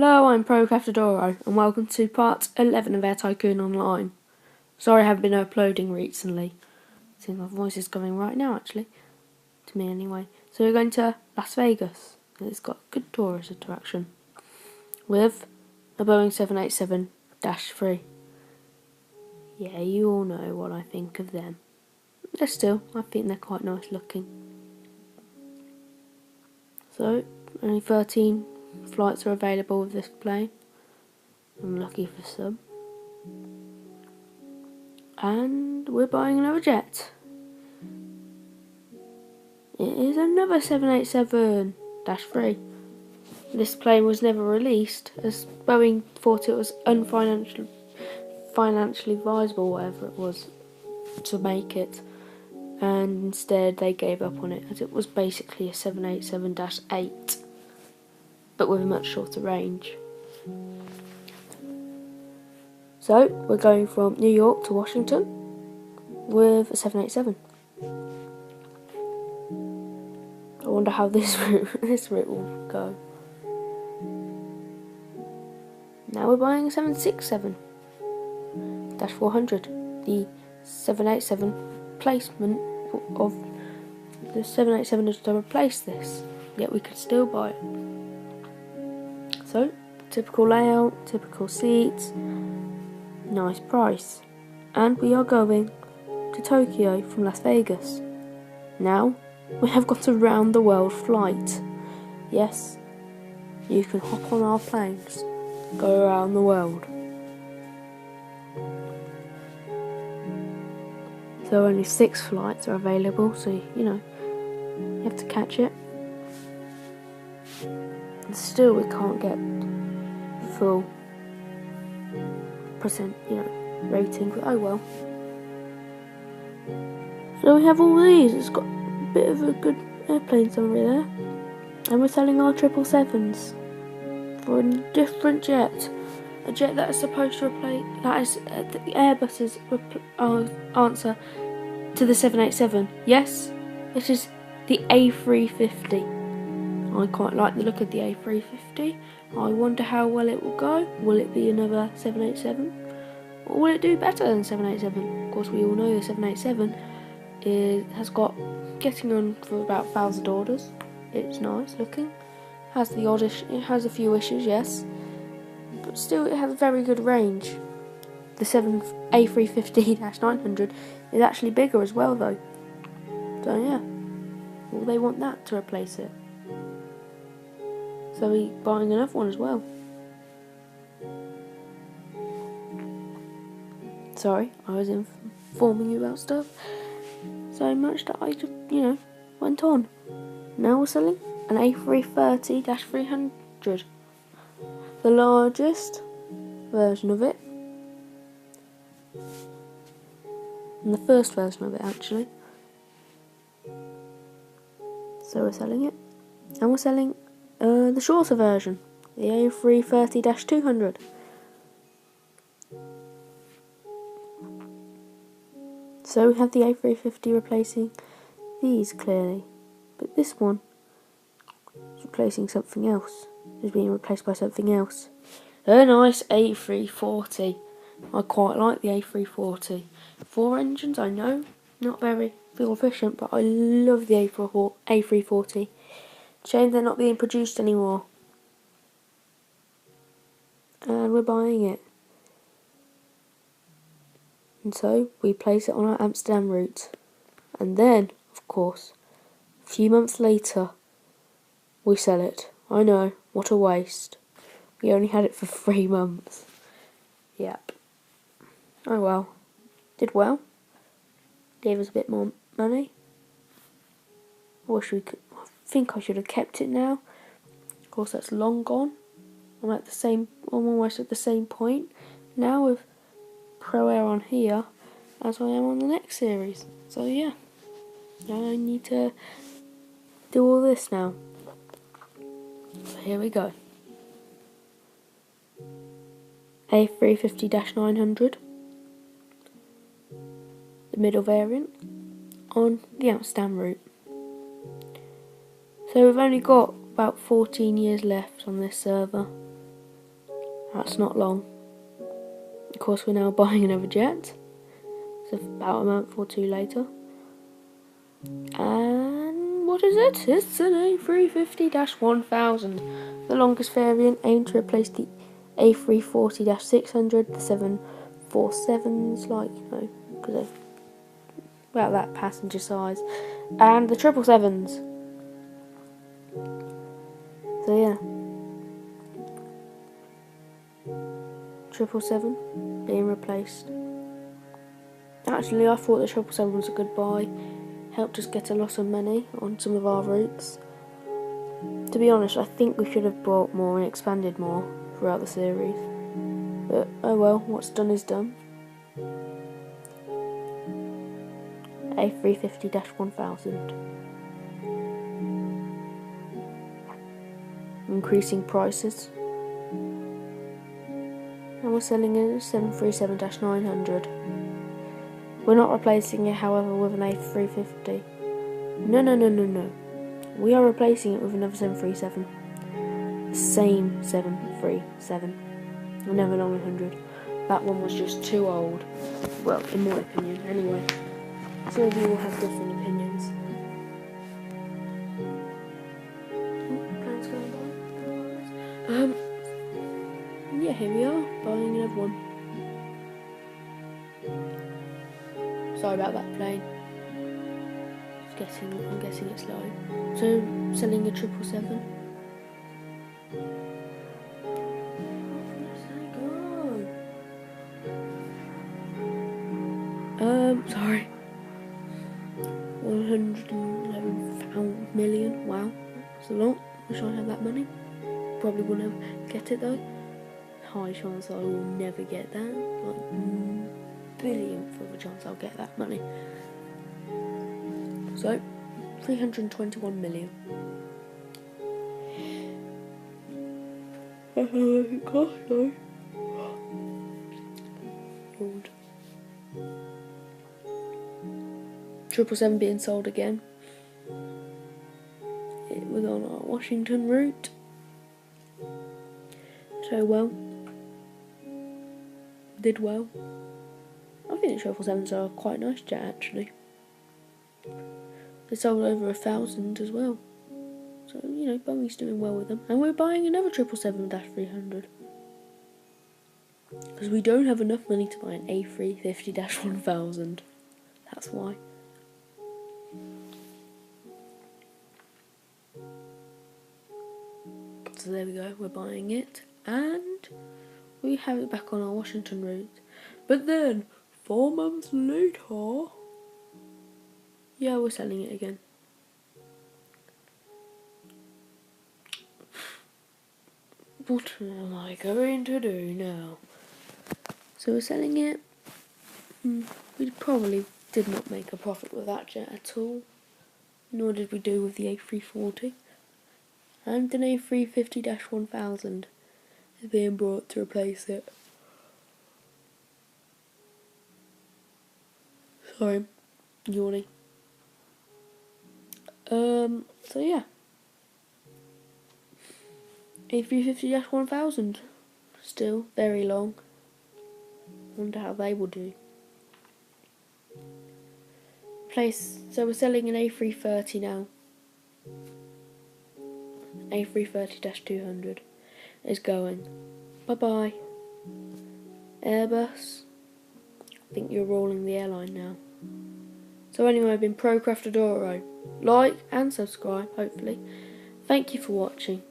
Hello, I'm ProCraftadoro, and welcome to part 11 of our Tycoon Online. Sorry I haven't been uploading recently. I think my voice is coming right now, actually. To me, anyway. So we're going to Las Vegas. It's got good tourist attraction. With a Boeing 787-3. Yeah, you all know what I think of them. But still, I think they're quite nice looking. So, only 13 flights are available with this plane. I'm lucky for some. And we're buying another jet. It is another 787-3. This plane was never released as Boeing thought it was financially viable, whatever it was, to make it. And instead they gave up on it as it was basically a 787-8 but with a much shorter range. So we're going from New York to Washington with a 787. I wonder how this route will go. Now we're buying a 767-400, the 787 replacement of the 787 is to replace this, yet we could still buy it. So, typical layout, typical seats, nice price. And we are going to Tokyo from Las Vegas. Now, we have got a round the world flight. Yes, you can hop on our planes, go around the world. So only 6 flights are available, so you have to catch it. And still we can't get full percent, rating, but oh well. So we have all these. It's got a bit of a good airplane summary there. And we're selling our 777s for a different jet. A jet that is supposed to replace, that is the Airbus's answer to the 787. Yes, it is the A350. I quite like the look of the A350. I wonder how well it will go. Will it be another 787? Or will it do better than 787? Of course, we all know the 787 has got getting on for about 1,000 orders. It's nice looking. Has the it has a few issues, yes, but still it has a very good range. The A350-900 is actually bigger as well, though. So yeah, well, they want that to replace it. So we're buying another one as well. Sorry, I was informing you about stuff so much that I just, went on. Now we're selling an A330-300, the largest version of it, and the first version of it actually. So we're selling it, and we're selling the shorter version, the A330-200. So we have the A350 replacing these clearly, but this one is replacing something else. Is being replaced by something else. A nice A340. I quite like the A340. 4 engines, I know, not very fuel efficient, but I love the A340. Shame they're not being produced anymore. And we're buying it. And so we place it on our Amsterdam route. And then, of course, a few months later, we sell it. I know, what a waste. We only had it for 3 months. Yep. Oh well. Did well. Gave us a bit more money. I think I should have kept it now. Of course, that's long gone. I'm almost at the same point now with Pro Air on here as I am on the next series. So yeah, I need to do all this now. So here we go. A350-900, the middle variant, on the Amsterdam route. So we've only got about 14 years left on this server. That's not long. Of course, we're now buying another jet. So about a month or two later. And what is it? It's an A350-1000. The longest variant, aimed to replace the A340-600, the 747s, like, you know, because they're about that passenger size. And the 777s. So yeah. 777 being replaced. Actually, I thought the 777 was a good buy. Helped us get a lot of money on some of our routes. To be honest, I think we should have bought more and expanded more throughout the series. But oh well, what's done is done. A350-1000. Increasing prices. And we're selling it at 737-900. We're not replacing it, however, with an A350. No. We are replacing it with another 737. The same 737. Another 900. That one was just too old. Well, in my opinion, anyway. Some of you will have different opinions. Plane's going by. Yeah, here we are, buying another one. Sorry about that plane. I'm guessing it's low. So, selling a 777. Sorry. 111 million. Wow, that's a lot. Wish I had that money. Probably will never get it though. High chance I will never get that. Like billionth of a chance I'll get that money. So, 321 million. That's how much it cost though. Lord. 777 being sold again. It was on our Washington route. So well. Did well. I think the 777s are quite a nice jet actually. They sold over 1,000 as well. So, you know, Boeing's doing well with them. And we're buying another 777-300. Because we don't have enough money to buy an A350-1000. That's why. So there we go, we're buying it. And we have it back on our Washington route. But then, 4 months later, yeah, we're selling it again. What am I going to do now? So we're selling it. We probably did not make a profit with that jet at all. Nor did we do with the A340. And an A350-1000 is being brought to replace it. Sorry, yawning. So yeah. A350-1000. Still very long. Wonder how they will do. So we're selling an A330 now. A330-200 is going. Bye bye. Airbus. I think you're rolling the airline now. So anyway, I've been ProCraftadoro. Like and subscribe, hopefully. Thank you for watching.